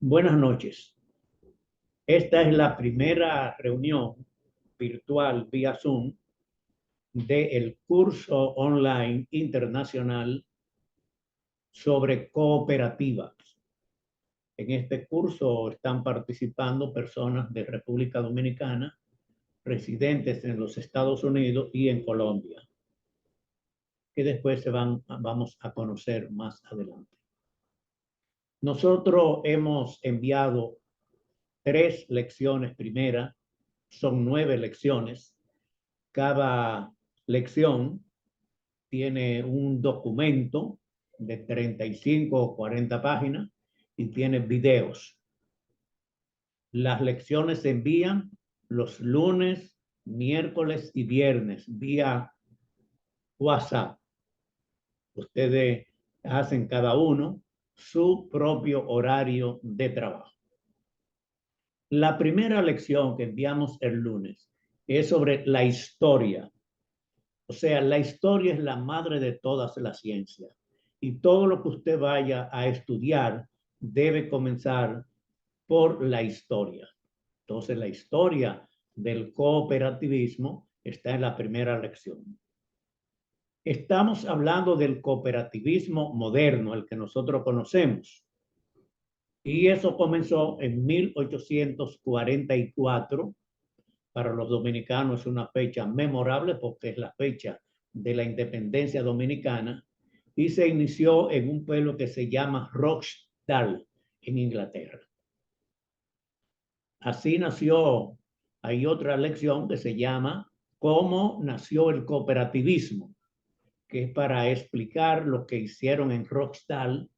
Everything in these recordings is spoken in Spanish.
Buenas noches. Esta es la primera reunión virtual vía Zoom del curso online internacional sobre cooperativas. En este curso están participando personas de República Dominicana, residentes en los Estados Unidos y en Colombia, que después vamos a conocer más adelante. Nosotros hemos enviado 3 lecciones primeras, son 9 lecciones. Cada lección tiene un documento de 35 o 40 páginas y tiene videos. Las lecciones se envían los lunes, miércoles y viernes vía WhatsApp. Ustedes hacen cada uno su propio horario de trabajo. La primera lección que enviamos el lunes es sobre la historia. O sea, la historia es la madre de todas las ciencias. Y todo lo que usted vaya a estudiar debe comenzar por la historia. Entonces, la historia del cooperativismo está en la primera lección. Estamos hablando del cooperativismo moderno, el que nosotros conocemos. Y eso comenzó en 1844. Para los dominicanos es una fecha memorable porque es la fecha de la independencia dominicana y se inició en un pueblo que se llama Rochdale, en Inglaterra. Así nació, hay otra lección que se llama ¿Cómo nació el cooperativismo?, que es para explicar lo que hicieron en Rochdale,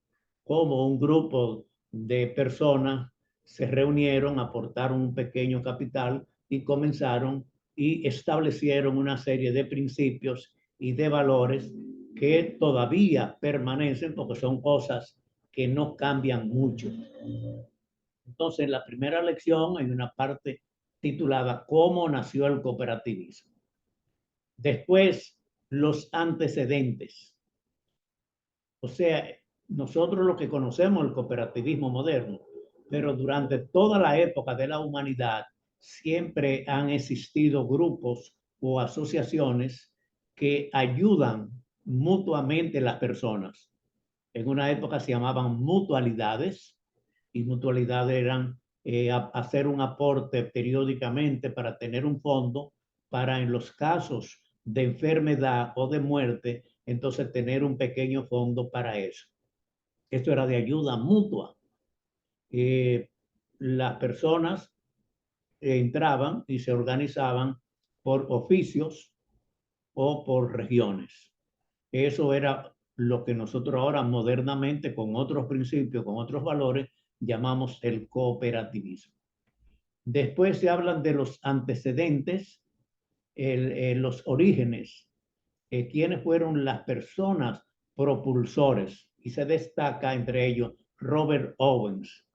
cómo un grupo de personas se reunieron, aportaron un pequeño capital y comenzaron y establecieron una serie de principios y de valores que todavía permanecen porque son cosas que no cambian mucho. Entonces, en la primera lección hay una parte titulada ¿Cómo nació el cooperativismo? Después, los antecedentes. O sea, nosotros lo que conocemos el cooperativismo moderno, pero durante toda la época de la humanidad siempre han existido grupos o asociaciones que ayudan mutuamente a las personas. En una época se llamaban mutualidades y mutualidades eran hacer un aporte periódicamente para tener un fondo para en los casos de enfermedad o de muerte, entonces tener un pequeño fondo para eso. Esto era de ayuda mutua. Las personas entraban y se organizaban por oficios o por regiones. Eso era lo que nosotros ahora modernamente, con otros principios, con otros valores, llamamos el cooperativismo. Después se hablan de los antecedentes, los orígenes, quiénes fueron las personas propulsores, y se destaca entre ellos Robert Owens.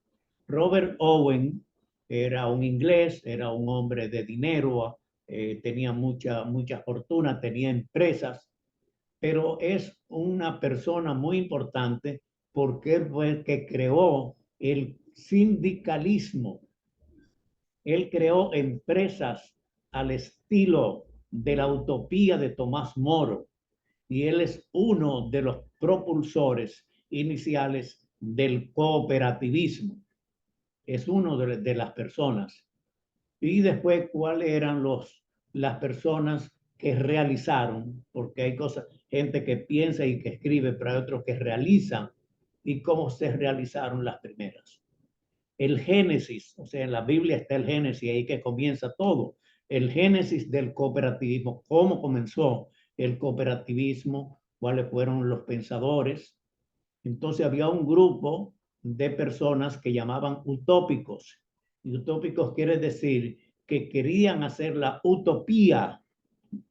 Robert Owen era un inglés, era un hombre de dinero, tenía mucha fortuna, tenía empresas, pero es una persona muy importante porque él fue el que creó el sindicalismo. Él creó empresas al estilo de la utopía de Tomás Moro y él es uno de los propulsores iniciales del cooperativismo. Es uno de las personas. Y después, ¿cuáles eran las personas que realizaron? Porque hay gente que piensa y que escribe, pero hay otros que realizan. ¿Y cómo se realizaron las primeras? El génesis, o sea, en la Biblia está el génesis, ahí que comienza todo. El génesis del cooperativismo, cómo comenzó el cooperativismo, cuáles fueron los pensadores. Entonces había un grupo de personas que llamaban utópicos. Y utópicos quiere decir que querían hacer la utopía.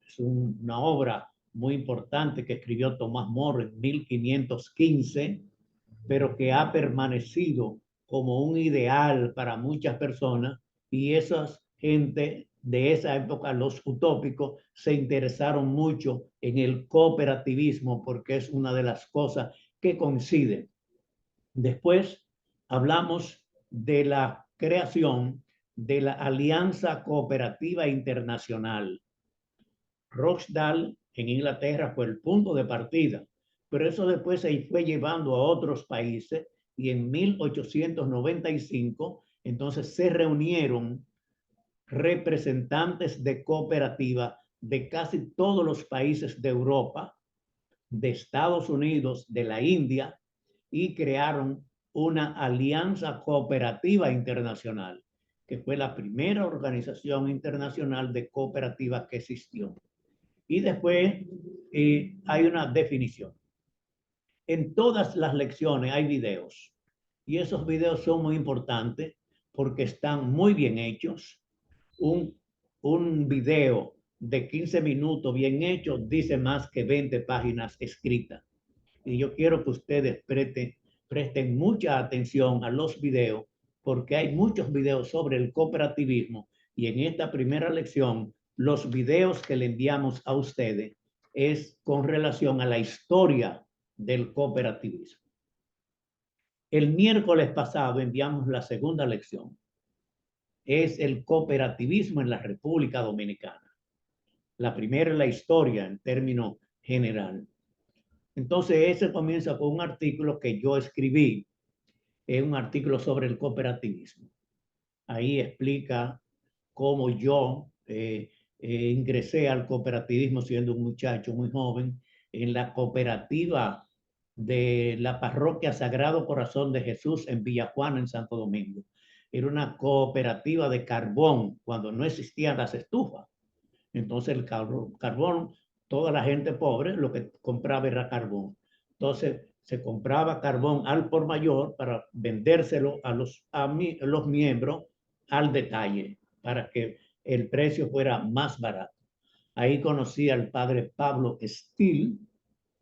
Es una obra muy importante que escribió Tomás Moro en 1515, pero que ha permanecido como un ideal para muchas personas, y esas gente de esa época, los utópicos, se interesaron mucho en el cooperativismo porque es una de las cosas que coinciden. Después hablamos de la creación de la Alianza Cooperativa Internacional. Rochdale en Inglaterra fue el punto de partida, pero eso después se fue llevando a otros países y en 1895 entonces se reunieron representantes de cooperativa de casi todos los países de Europa, de Estados Unidos, de la India, y crearon una alianza cooperativa internacional, que fue la primera organización internacional de cooperativas que existió. Y después hay una definición. En todas las lecciones hay videos, y esos videos son muy importantes porque están muy bien hechos. Un video de 15 minutos bien hecho dice más que 20 páginas escritas. Y yo quiero que ustedes presten mucha atención a los videos, porque hay muchos videos sobre el cooperativismo, y en esta primera lección, los videos que le enviamos a ustedes es con relación a la historia del cooperativismo. El miércoles pasado enviamos la segunda lección. Es el cooperativismo en la República Dominicana. La primera es la historia en términos general. Entonces, ese comienza con un artículo que yo escribí, es un artículo sobre el cooperativismo. Ahí explica cómo yo ingresé al cooperativismo siendo un muchacho muy joven en la cooperativa de la parroquia Sagrado Corazón de Jesús en Villajuana, en Santo Domingo. Era una cooperativa de carbón cuando no existían las estufas. Entonces el carbón, toda la gente pobre lo que compraba era carbón. Entonces se compraba carbón al por mayor para vendérselo a los miembros al detalle, para que el precio fuera más barato. Ahí conocí al padre Pablo Steele,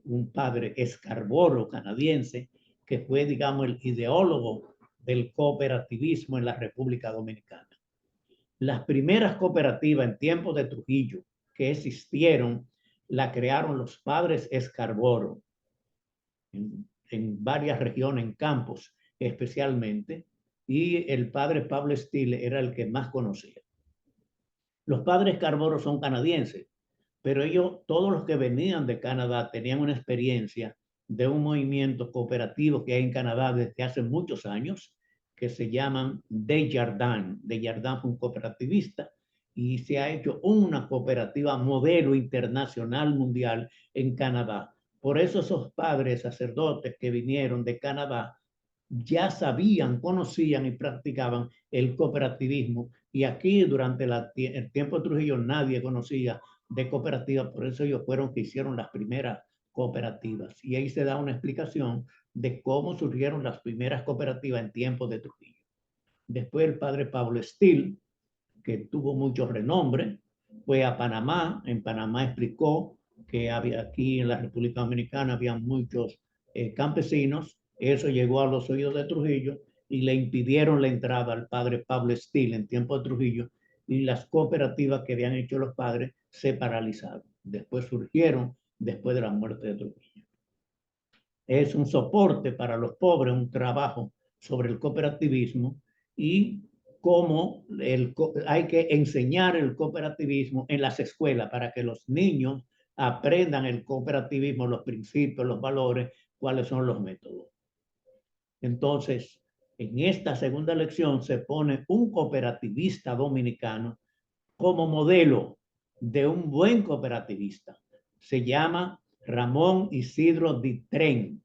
un padre escarboro canadiense, que fue, digamos, el ideólogo del cooperativismo en la República Dominicana. Las primeras cooperativas en tiempos de Trujillo que existieron, la crearon los padres Escarboro en varias regiones, en campos especialmente, y el padre Pablo Steele era el que más conocía. Los padres Escarboro son canadienses, pero ellos, todos los que venían de Canadá, tenían una experiencia de un movimiento cooperativo que hay en Canadá desde hace muchos años, que se llaman Desjardins. Desjardins fue un cooperativista y se ha hecho una cooperativa modelo internacional mundial en Canadá. Por eso esos padres sacerdotes que vinieron de Canadá ya sabían, conocían y practicaban el cooperativismo. Y aquí durante el tiempo de Trujillo nadie conocía de cooperativas, por eso ellos fueron que hicieron las primeras cooperativas. Y ahí se da una explicación de cómo surgieron las primeras cooperativas en tiempos de Trujillo. Después el padre Pablo Steele, que tuvo mucho renombre, fue a Panamá. En Panamá explicó que había, aquí en la República Dominicana había muchos campesinos. Eso llegó a los oídos de Trujillo y le impidieron la entrada al padre Pablo Steele en tiempo de Trujillo, y las cooperativas que habían hecho los padres se paralizaron. Después surgieron después de la muerte de Trujillo. Es un soporte para los pobres, un trabajo sobre el cooperativismo y cómo hay que enseñar el cooperativismo en las escuelas para que los niños aprendan el cooperativismo, los principios, los valores, cuáles son los métodos. Entonces, en esta segunda lección se pone un cooperativista dominicano como modelo de un buen cooperativista. Se llama Ramón Isidro Ditren.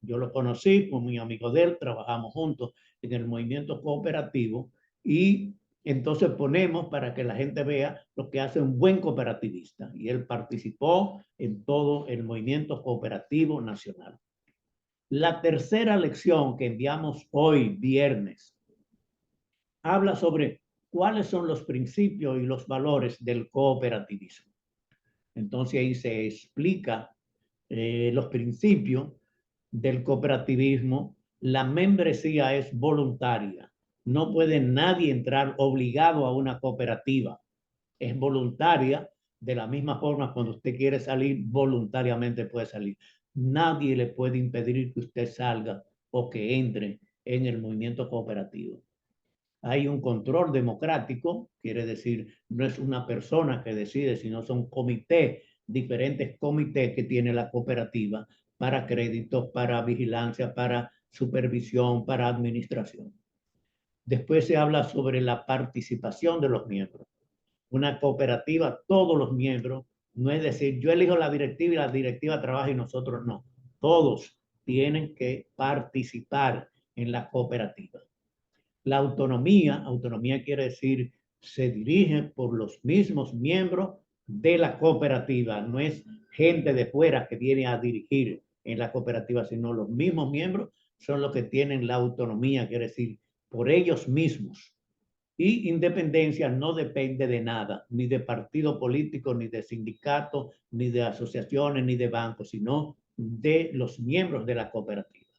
Yo lo conocí con mi amigo de él, trabajamos juntos en el movimiento cooperativo, y entonces ponemos para que la gente vea lo que hace un buen cooperativista. Y él participó en todo el movimiento cooperativo nacional. La tercera lección que enviamos hoy, viernes, habla sobre cuáles son los principios y los valores del cooperativismo. Entonces ahí se explica los principios del cooperativismo. La membresía es voluntaria. No puede nadie entrar obligado a una cooperativa. Es voluntaria. De la misma forma, cuando usted quiere salir, voluntariamente puede salir. Nadie le puede impedir que usted salga o que entre en el movimiento cooperativo. Hay un control democrático, quiere decir, no es una persona que decide, sino son comités, diferentes comités que tiene la cooperativa para créditos, para vigilancia, para supervisión, para administración. Después se habla sobre la participación de los miembros. Una cooperativa, todos los miembros, no es decir, yo elijo la directiva y la directiva trabaja y nosotros no. Todos tienen que participar en la cooperativa. La autonomía quiere decir, se dirige por los mismos miembros de la cooperativa. No es gente de fuera que viene a dirigir en la cooperativa, sino los mismos miembros son los que tienen la autonomía, quiere decir, por ellos mismos. Y independencia no depende de nada, ni de partido político, ni de sindicato, ni de asociaciones, ni de bancos, sino de los miembros de la cooperativa.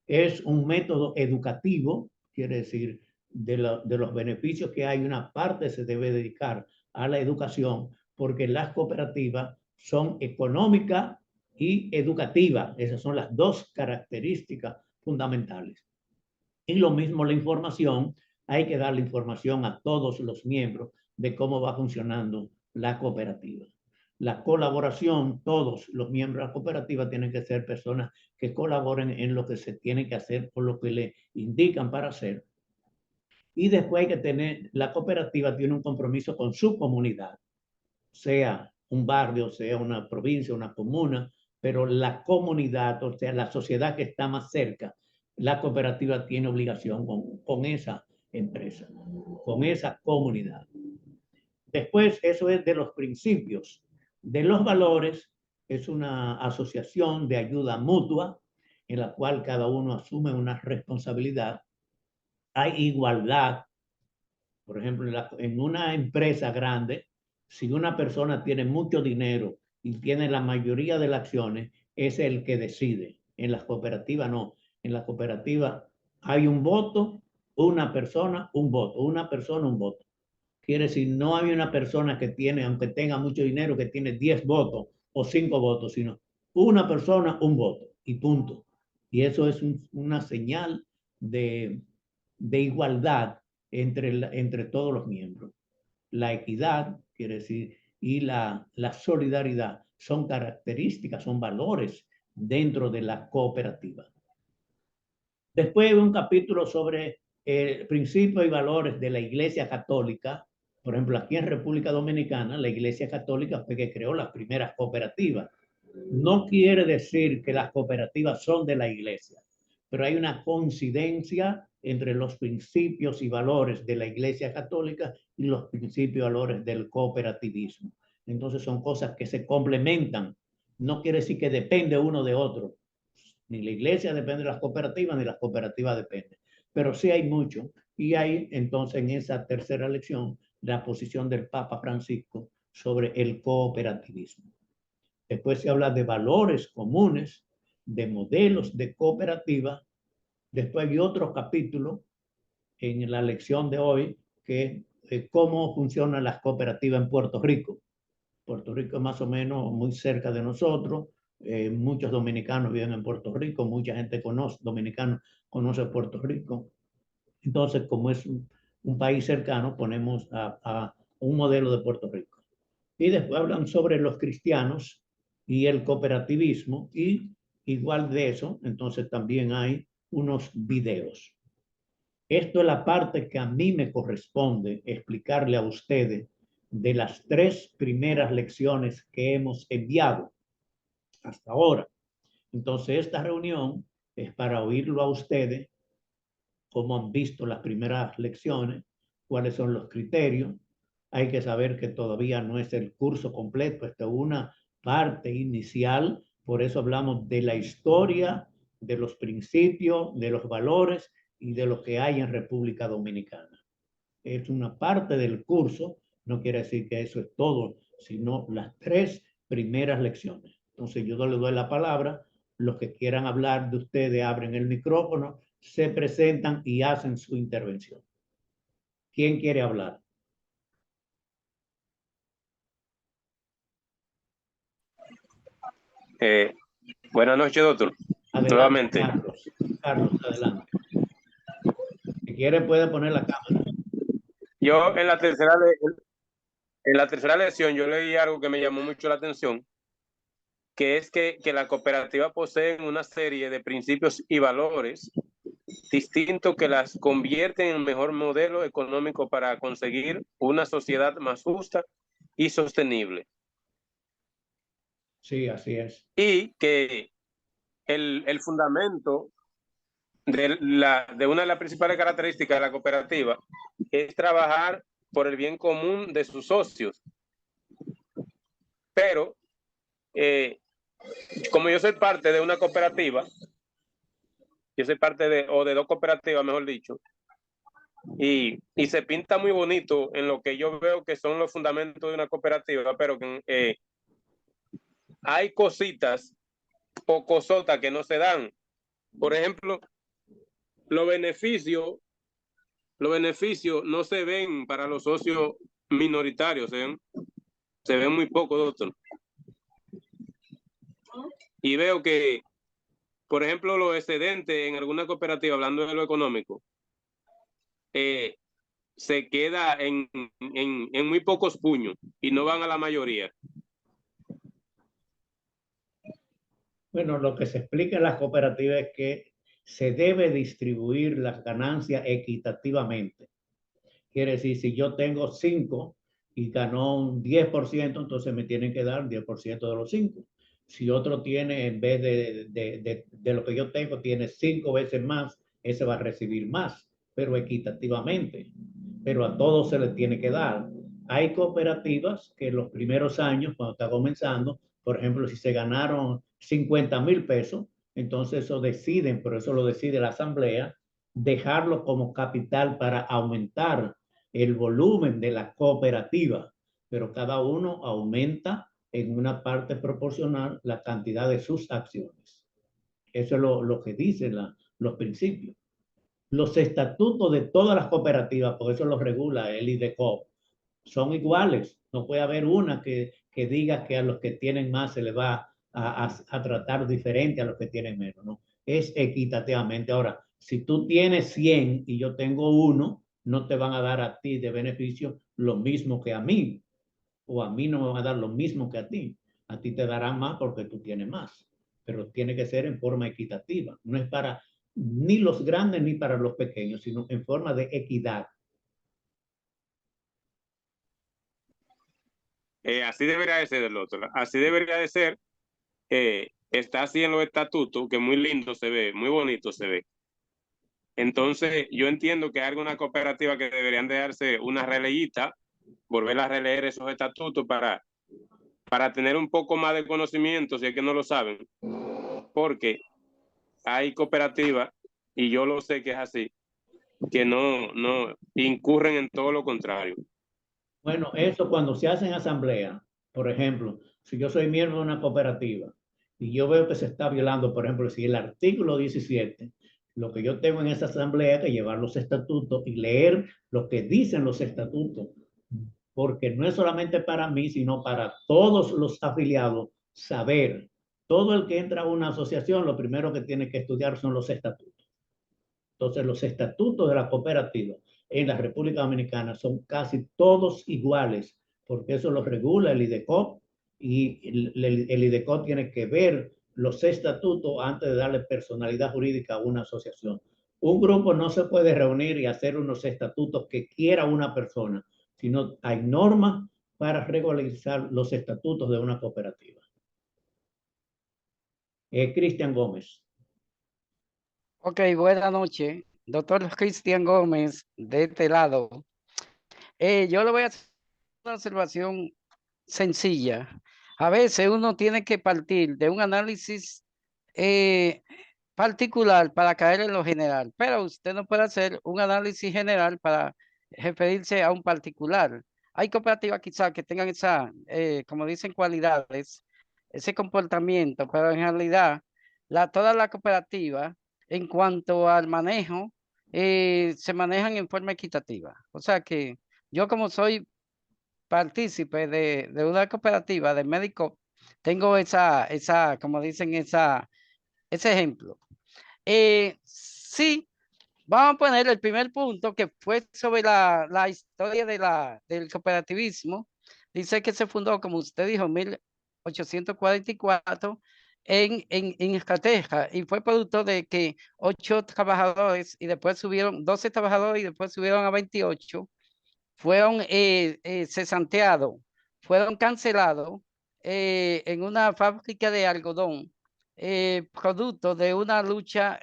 Es un método educativo, quiere decir, de los beneficios que hay, una parte se debe dedicar a la educación, porque las cooperativas son económicas y educativas. Esas son las dos características fundamentales. Y lo mismo la información, hay que darle información a todos los miembros de cómo va funcionando la cooperativa. La colaboración, todos los miembros de la cooperativa tienen que ser personas que colaboren en lo que se tiene que hacer o lo que le indican para hacer. Y después hay que tener, la cooperativa tiene un compromiso con su comunidad, sea un barrio, sea una provincia, una comuna, pero la comunidad, o sea, la sociedad que está más cerca, la cooperativa tiene obligación con esa empresa, con esa comunidad. Después, eso es de los principios. De los valores, es una asociación de ayuda mutua en la cual cada uno asume una responsabilidad. Hay igualdad. Por ejemplo, en una empresa grande, si una persona tiene mucho dinero y tiene la mayoría de las acciones, es el que decide. En las cooperativas no. En la cooperativa hay un voto, una persona, un voto, una persona, un voto. Quiere decir, no hay una persona que tiene, aunque tenga mucho dinero, que tiene 10 votos o 5 votos, sino una persona, un voto y punto. Y eso es una señal de igualdad entre todos los miembros. La equidad, quiere decir, y la solidaridad son características, son valores dentro de la cooperativa. Después un capítulo sobre principios y valores de la Iglesia Católica. Por ejemplo, aquí en República Dominicana, la Iglesia Católica fue que creó las primeras cooperativas. No quiere decir que las cooperativas son de la Iglesia, pero hay una coincidencia entre los principios y valores de la Iglesia Católica y los principios y valores del cooperativismo. Entonces son cosas que se complementan. No quiere decir que depende uno de otro. Ni la Iglesia depende de las cooperativas, ni las cooperativas dependen. Pero sí hay mucho. Y hay entonces en esa tercera lección la posición del Papa Francisco sobre el cooperativismo. Después se habla de valores comunes, de modelos de cooperativa. Después hay otro capítulo en la lección de hoy que es cómo funcionan las cooperativas en Puerto Rico. Puerto Rico es más o menos muy cerca de nosotros. Muchos dominicanos viven en Puerto Rico, mucha gente dominicano conoce Puerto Rico. Entonces, como es un país cercano, ponemos a un modelo de Puerto Rico. Y después hablan sobre los cristianos y el cooperativismo, y igual de eso, entonces también hay unos videos. Esto es la parte que a mí me corresponde explicarle a ustedes de las 3 primeras lecciones que hemos enviado hasta ahora. Entonces, esta reunión es para oírlo a ustedes, cómo han visto las primeras lecciones, cuáles son los criterios. Hay que saber que todavía no es el curso completo, esta es una parte inicial, por eso hablamos de la historia, de los principios, de los valores y de lo que hay en República Dominicana. Es una parte del curso, no quiere decir que eso es todo, sino las 3 primeras lecciones. Entonces yo le doy la palabra, los que quieran hablar de ustedes abren el micrófono, se presentan y hacen su intervención. ¿Quién quiere hablar? Buenas noches, doctor. Adelante, Nuevamente. Carlos. Carlos, adelante. quiere puede poner la cámara. Yo en la tercera lección yo leí algo que me llamó mucho la atención, que es que la cooperativa posee una serie de principios y valores distintos que las convierten en el mejor modelo económico para conseguir una sociedad más justa y sostenible. Sí, así es. Y que el fundamento de una de las principales características de la cooperativa es trabajar por el bien común de sus socios. Pero, como yo soy parte de una cooperativa, yo soy parte o de dos cooperativas, mejor dicho, y se pinta muy bonito en lo que yo veo que son los fundamentos de una cooperativa, pero que hay cositas o cosotas que no se dan. Por ejemplo, los beneficios, los beneficios no se ven para los socios minoritarios, se ven muy poco, doctor. Y veo que, por ejemplo, los excedentes en alguna cooperativa, hablando de lo económico, se queda en muy pocos puños y no van a la mayoría. Bueno, lo que se explica en las cooperativas es que se debe distribuir las ganancias equitativamente. Quiere decir, si yo tengo 5 y ganó un 10%, entonces me tienen que dar 10% de los 5. Si otro tiene, en vez de lo que yo tengo, tiene 5 veces más, ese va a recibir más, pero equitativamente. Pero a todos se les tiene que dar. Hay cooperativas que en los primeros años, cuando está comenzando, por ejemplo, si se ganaron 50,000 pesos, entonces eso deciden, pero eso lo decide la asamblea, dejarlo como capital para aumentar el volumen de la cooperativa, pero cada uno aumenta en una parte proporcional la cantidad de sus acciones. Eso es lo que dicen los principios. Los estatutos de todas las cooperativas, por eso los regula el IDECOP, son iguales. No puede haber una que diga que a los que tienen más se les va a tratar diferente a los que tienen menos. ¿No? Es equitativamente. Ahora, si tú tienes 100 y yo tengo uno, no te van a dar a ti de beneficio lo mismo que a mí, o a mí no me van a dar lo mismo que a ti. A ti te darán más porque tú tienes más, pero tiene que ser en forma equitativa. No es para ni los grandes ni para los pequeños, sino en forma de equidad. Así debería de ser el otro. Así debería de ser. Está así en los estatutos, que muy lindo se ve, muy bonito se ve. Entonces, yo entiendo que hay alguna cooperativa que deberían de darse una releyita, volver a releer esos estatutos para tener un poco más de conocimiento, si es que no lo saben, porque hay cooperativas, y yo lo sé que es así, que no incurren en todo lo contrario. Bueno, eso cuando se hace en asamblea, por ejemplo, si yo soy miembro de una cooperativa y yo veo que se está violando, por ejemplo, si el artículo 17, lo que yo tengo en esa asamblea es que llevar los estatutos y leer lo que dicen los estatutos, porque no es solamente para mí, sino para todos los afiliados saber. Todo el que entra a una asociación, lo primero que tiene que estudiar son los estatutos. Entonces, los estatutos de la cooperativa en la República Dominicana son casi todos iguales, porque eso lo regula el IDECOP y el IDECOP tiene que ver los estatutos antes de darle personalidad jurídica a una asociación. Un grupo no se puede reunir y hacer unos estatutos que quiera una persona, sino hay normas para regularizar los estatutos de una cooperativa. Cristian Gómez. Ok, buenas noches. Doctor Cristian Gómez, de este lado. Yo le voy a hacer una observación sencilla. A veces uno tiene que partir de un análisis particular para caer en lo general, pero usted no puede hacer un análisis general para referirse a un particular. Hay cooperativas quizás que tengan esa, como dicen, cualidades, ese comportamiento, pero en realidad todas las cooperativas en cuanto al manejo se manejan en forma equitativa. O sea que yo como soy partícipe de una cooperativa de médicos, tengo como dicen, ese ejemplo. Sí, Vamos a poner el primer punto que fue sobre la historia del cooperativismo. Dice que se fundó, como usted dijo, en 1844 en Escateja y fue producto de que 8 trabajadores y después subieron, 12 trabajadores y después subieron a 28, fueron cesanteados, fueron cancelados en una fábrica de algodón, producto de una lucha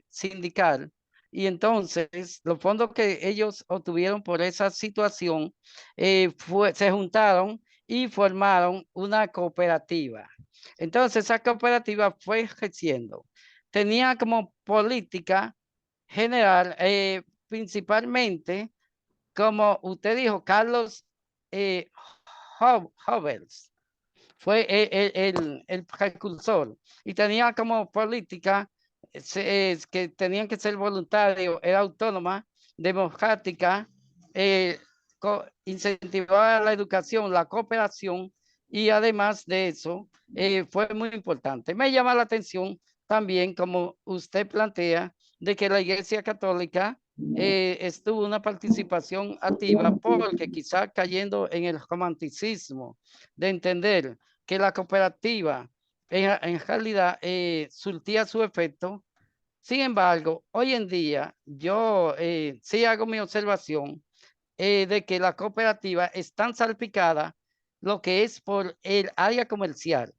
sindical. Y entonces los fondos que ellos obtuvieron por esa situación se juntaron y formaron una cooperativa. Entonces esa cooperativa fue creciendo. Tenía como política general principalmente, como usted dijo, Carlos Hobbes fue el precursor y tenía como política que tenían que ser voluntarios, era autónoma, democrática, incentivaba la educación, la cooperación y además de eso fue muy importante. Me llama la atención también, como usted plantea, de que la Iglesia Católica estuvo una participación activa porque quizá cayendo en el romanticismo de entender que la cooperativa en realidad surtía su efecto. Sin embargo, hoy en día yo sí hago mi observación de que la cooperativa están salpicada lo que es por el área comercial.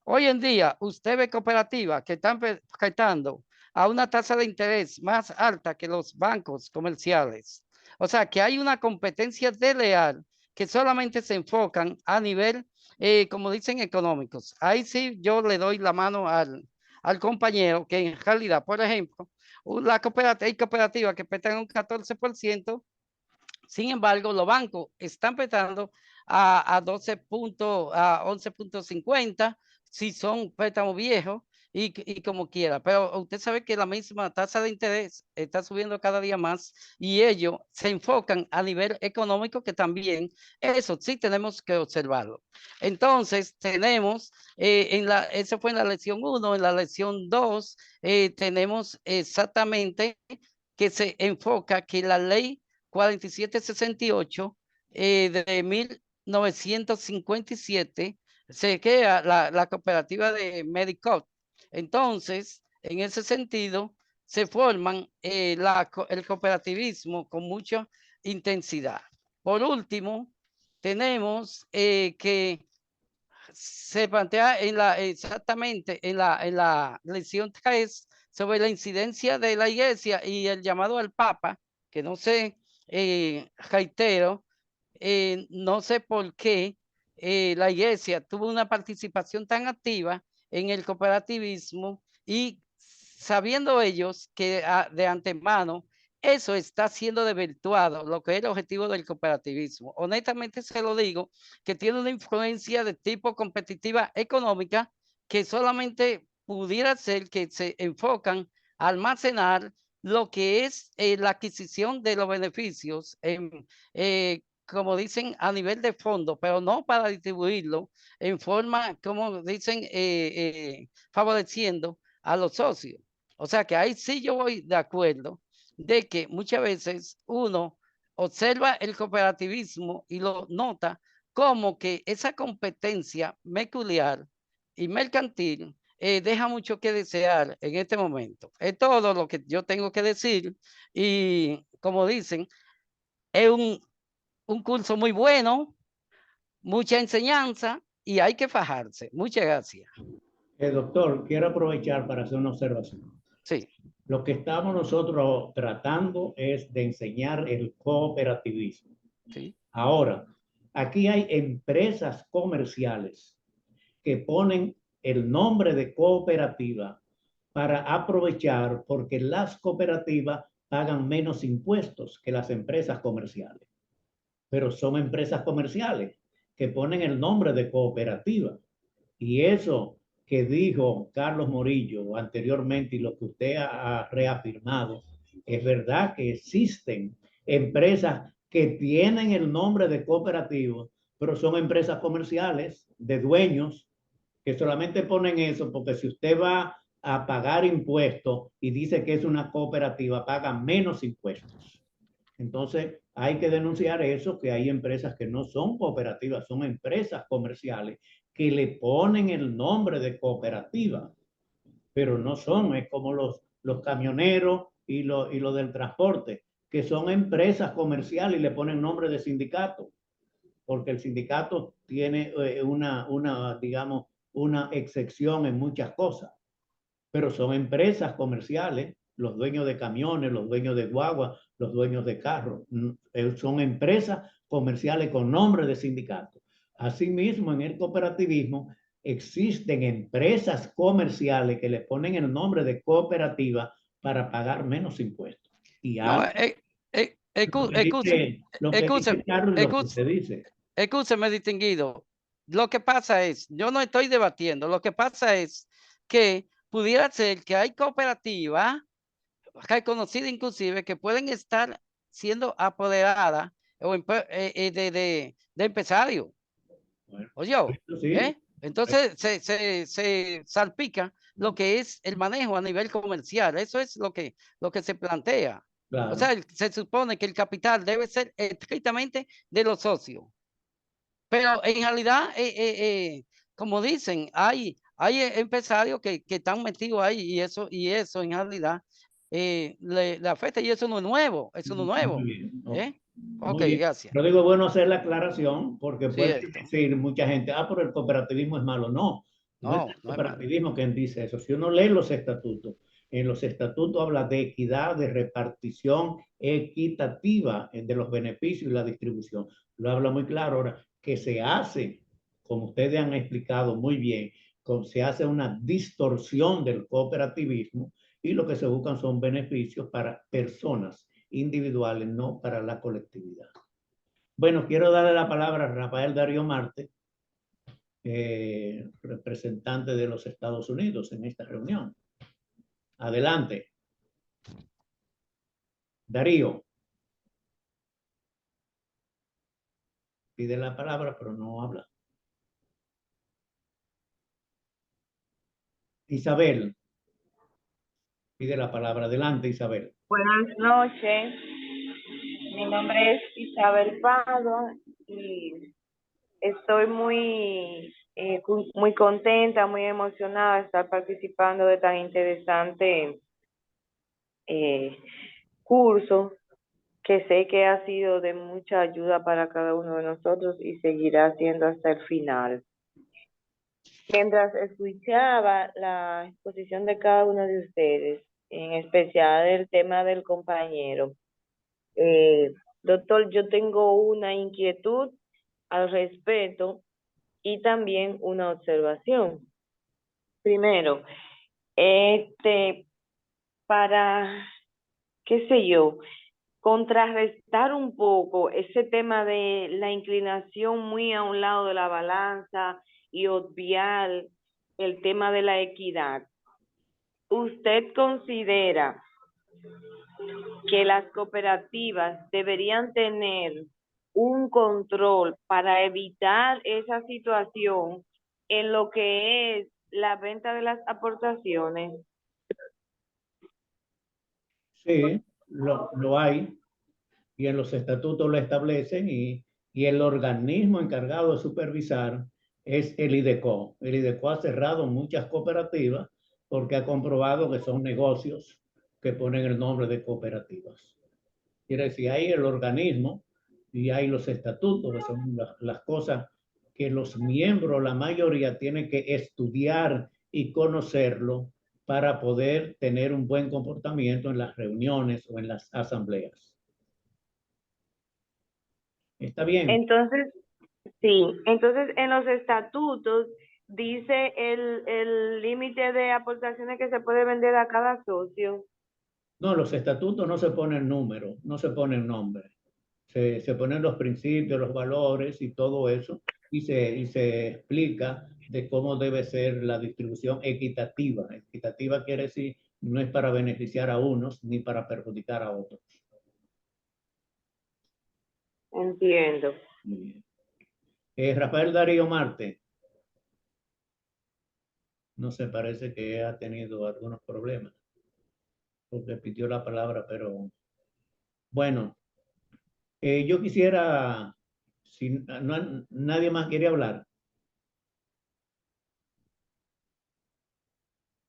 Hoy en día, usted ve cooperativas que están prestando a una tasa de interés más alta que los bancos comerciales. O sea, que hay una competencia desleal que solamente se enfocan a nivel, como dicen, económicos. Ahí sí yo le doy la mano al compañero que en realidad, por ejemplo, hay cooperativas que prestan un 14%. Sin embargo, los bancos están prestando a 11.50 si son préstamos viejos y como quiera. Pero usted sabe que la misma tasa de interés está subiendo cada día más y ellos se enfocan a nivel económico, que también eso sí tenemos que observarlo. Entonces tenemos, eso fue en la lección 1, en la lección 2 tenemos exactamente que se enfoca que la ley 4768 de 1957 se crea la cooperativa de Medicop. Entonces, en ese sentido, se forman el cooperativismo con mucha intensidad. Por último, tenemos que se plantea exactamente en la lección 3 sobre la incidencia de la iglesia y el llamado al Papa, que no sé, reitero, no sé por qué la iglesia tuvo una participación tan activa en el cooperativismo y sabiendo ellos que de antemano eso está siendo desvirtuado, lo que es el objetivo del cooperativismo. Honestamente se lo digo, que tiene una influencia de tipo competitiva económica que solamente pudiera ser que se enfocan a almacenar lo que es la adquisición de los beneficios, como dicen, a nivel de fondo, pero no para distribuirlo en forma, como dicen, favoreciendo a los socios. O sea que ahí sí yo voy de acuerdo de que muchas veces uno observa el cooperativismo y lo nota como que esa competencia peculiar y mercantil deja mucho que desear en este momento. Es todo lo que yo tengo que decir y como dicen, es un curso muy bueno, mucha enseñanza y hay que fajarse. Muchas gracias. Doctor, quiero aprovechar para hacer una observación. Sí. Lo que estamos nosotros tratando es de enseñar el cooperativismo. Sí. Ahora, aquí hay empresas comerciales que ponen el nombre de cooperativa para aprovechar, porque las cooperativas pagan menos impuestos que las empresas comerciales. Pero son empresas comerciales que ponen el nombre de cooperativa. Y eso que dijo Carlos Morillo anteriormente y lo que usted ha reafirmado, es verdad que existen empresas que tienen el nombre de cooperativo, pero son empresas comerciales de dueños que solamente ponen eso porque si usted va a pagar impuestos y dice que es una cooperativa, paga menos impuestos. Entonces, hay que denunciar eso, que hay empresas que no son cooperativas, son empresas comerciales que le ponen el nombre de cooperativa, pero no son, es como los camioneros y lo del transporte, que son empresas comerciales y le ponen nombre de sindicato, porque el sindicato tiene digamos, una excepción en muchas cosas, pero son empresas comerciales, los dueños de camiones, los dueños de guagua, los dueños de carros, son empresas comerciales con nombre de sindicato. Asimismo, en el cooperativismo existen empresas comerciales que le ponen el nombre de cooperativa para pagar menos impuestos. Y No, lo que dice Carlos, lo que se dice. Escúcheme, distinguido. Lo que pasa es, yo no estoy debatiendo, lo que pasa es que pudiera ser que hay cooperativas reconocidas inclusive que pueden estar siendo apoderadas o de empresarios. Bueno, Oye, sí. entonces se salpica lo que es el manejo a nivel comercial. Eso es lo que se plantea. Claro. O sea, se supone que el capital debe ser estrictamente de los socios. Pero en realidad, como dicen, hay empresarios que están metidos ahí y eso en realidad le afecta y eso no es nuevo, eso no es nuevo. Muy bien. Ok, Muy bien. gracias. Yo digo, bueno, hacer la aclaración porque puede Cierto. decir mucha gente, pero el cooperativismo es malo. No, no es No, el no es malo. cooperativismo quien dice eso. Si uno lee los estatutos, en los estatutos habla de equidad, de repartición equitativa de los beneficios y la distribución. Lo habla muy claro. Ahora, que se hace, como ustedes han explicado muy bien, se hace una distorsión del cooperativismo y lo que se buscan son beneficios para personas individuales, no para la colectividad. Bueno, quiero darle la palabra a Rafael Darío Marte, representante de los Estados Unidos en esta reunión. Adelante. Darío. Pide la palabra, pero no habla. Isabel. Pide la palabra. Adelante, Isabel. Buenas noches. Mi nombre es Isabel Padua y estoy muy contenta, muy emocionada de estar participando de tan interesante curso que sé que ha sido de mucha ayuda para cada uno de nosotros y seguirá siendo hasta el final. Mientras escuchaba la exposición de cada uno de ustedes, en especial el tema del compañero, doctor, yo tengo una inquietud al respecto y también una observación. Primero, para, qué sé yo, contrarrestar un poco ese tema de la inclinación muy a un lado de la balanza y obviar el tema de la equidad. ¿Usted considera que las cooperativas deberían tener un control para evitar esa situación en lo que es la venta de las aportaciones? Sí, lo hay y en los estatutos lo establecen y el organismo encargado de supervisar es el IDECO. El IDECO ha cerrado muchas cooperativas porque ha comprobado que son negocios que ponen el nombre de cooperativas. Quiere decir, hay el organismo y hay los estatutos, que son las cosas que los miembros, la mayoría, tienen que estudiar y conocerlo para poder tener un buen comportamiento en las reuniones o en las asambleas. ¿Está bien? Entonces, sí, entonces en los estatutos dice el límite de aportaciones que se puede vender a cada socio. No, los estatutos no se ponen números, no se ponen nombres. Se ponen los principios, los valores y todo eso, y se explica de cómo debe ser la distribución equitativa. Equitativa quiere decir, no es para beneficiar a unos ni para perjudicar a otros. Entiendo. Muy bien. Rafael Darío Marte. No sé, parece que ha tenido algunos problemas porque pidió la palabra, pero bueno, yo quisiera, si nadie más quiere hablar,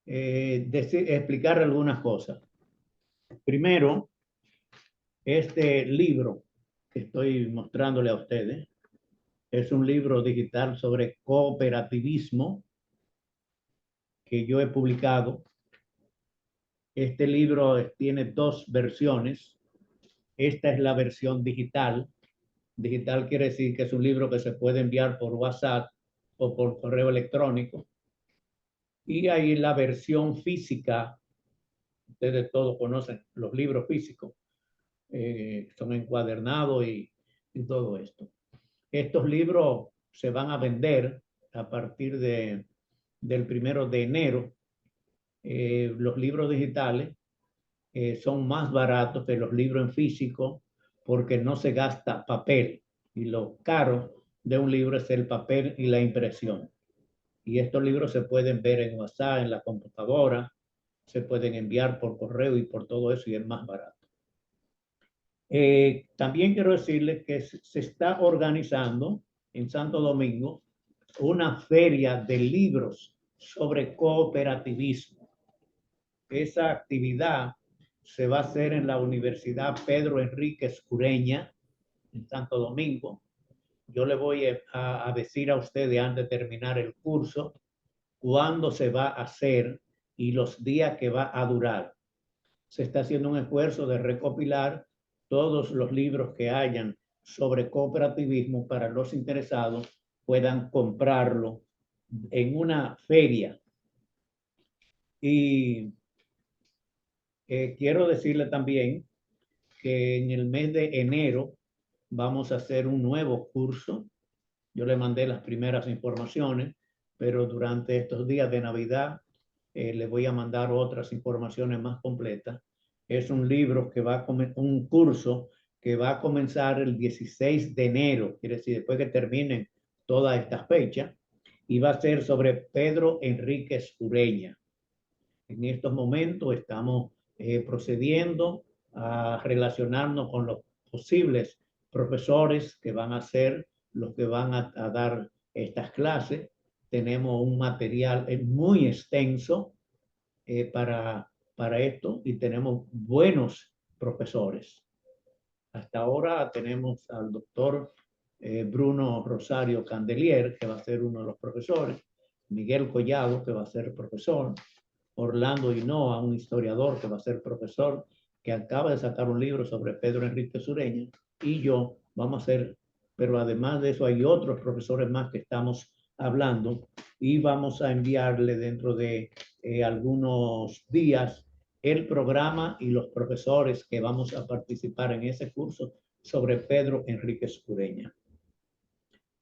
explicar algunas cosas. Primero, este libro que estoy mostrándole a ustedes es un libro digital sobre cooperativismo que yo he publicado. Este libro tiene dos versiones. Esta es la versión digital. Digital quiere decir que es un libro que se puede enviar por WhatsApp o por correo electrónico. Y hay la versión física. Ustedes todos conocen los libros físicos. Son encuadernados y todo esto. Estos libros se van a vender a partir del 1 de enero. Los libros digitales son más baratos que los libros en físico porque no se gasta papel. Y lo caro de un libro es el papel y la impresión. Y estos libros se pueden ver en WhatsApp, en la computadora, se pueden enviar por correo y por todo eso y es más barato. También quiero decirles que se está organizando en Santo Domingo una feria de libros sobre cooperativismo. Esa actividad se va a hacer en la Universidad Pedro Enríquez Ureña, en Santo Domingo. Yo le voy a decir a ustedes antes de terminar el curso cuándo se va a hacer y los días que va a durar. Se está haciendo un esfuerzo de recopilar todos los libros que hayan sobre cooperativismo para los interesados puedan comprarlo en una feria. Y quiero decirle también que en el mes de enero vamos a hacer un nuevo curso. Yo le mandé las primeras informaciones, pero durante estos días de Navidad le voy a mandar otras informaciones más completas. Es un libro que va a un curso que va a comenzar el 16 de enero, quiere decir, después que terminen todas estas fechas, y va a ser sobre Pedro Enríquez Ureña. En estos momentos estamos procediendo a relacionarnos con los posibles profesores que van a ser los que van a dar estas clases. Tenemos un material muy extenso para esto y tenemos buenos profesores. Hasta ahora tenemos al doctor Bruno Rosario Candelier, que va a ser uno de los profesores, Miguel Collado, que va a ser profesor, Orlando Hinoa, un historiador que va a ser profesor, que acaba de sacar un libro sobre Pedro Enríquez Ureña, y yo vamos a ser, pero además de eso hay otros profesores más que estamos hablando y vamos a enviarle dentro de algunos días el programa y los profesores que vamos a participar en ese curso sobre Pedro Enríquez Ureña.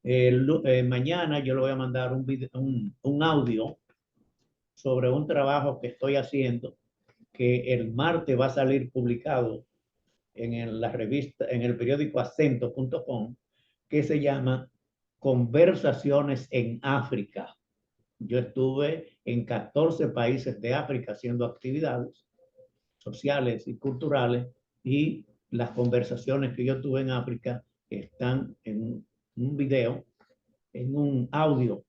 Mañana yo le voy a mandar un audio sobre un trabajo que estoy haciendo que el martes va a salir publicado en la revista, en el periódico acento.com, que se llama Conversaciones en África. Yo estuve en 14 países de África haciendo actividades sociales y culturales y las conversaciones que yo tuve en África están en un video, en un audio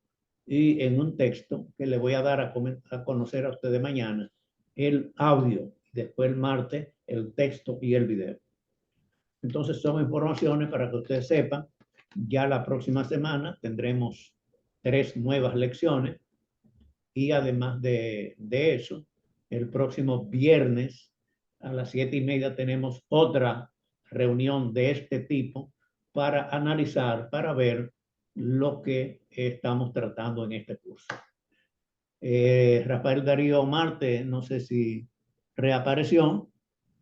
y en un texto que le voy a dar a conocer a ustedes mañana, el audio, después el martes el texto y el video. Entonces son informaciones para que ustedes sepan. Ya la próxima semana tendremos 3 nuevas lecciones y además de eso, el próximo viernes a las 7:30 tenemos otra reunión de este tipo para analizar, para ver lo que estamos tratando en este curso. Rafael Darío Marte, no sé si reapareció,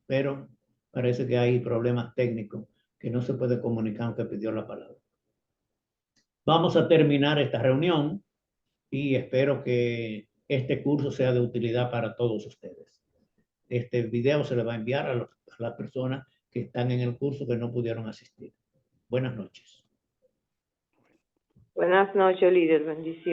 pero parece que hay problemas técnicos que no se puede comunicar aunque pidió la palabra. Vamos a terminar esta reunión y espero que este curso sea de utilidad para todos ustedes. Este video se le va a enviar a las personas que están en el curso que no pudieron asistir. Buenas noches. Buenas noches, líder. Bendiciones.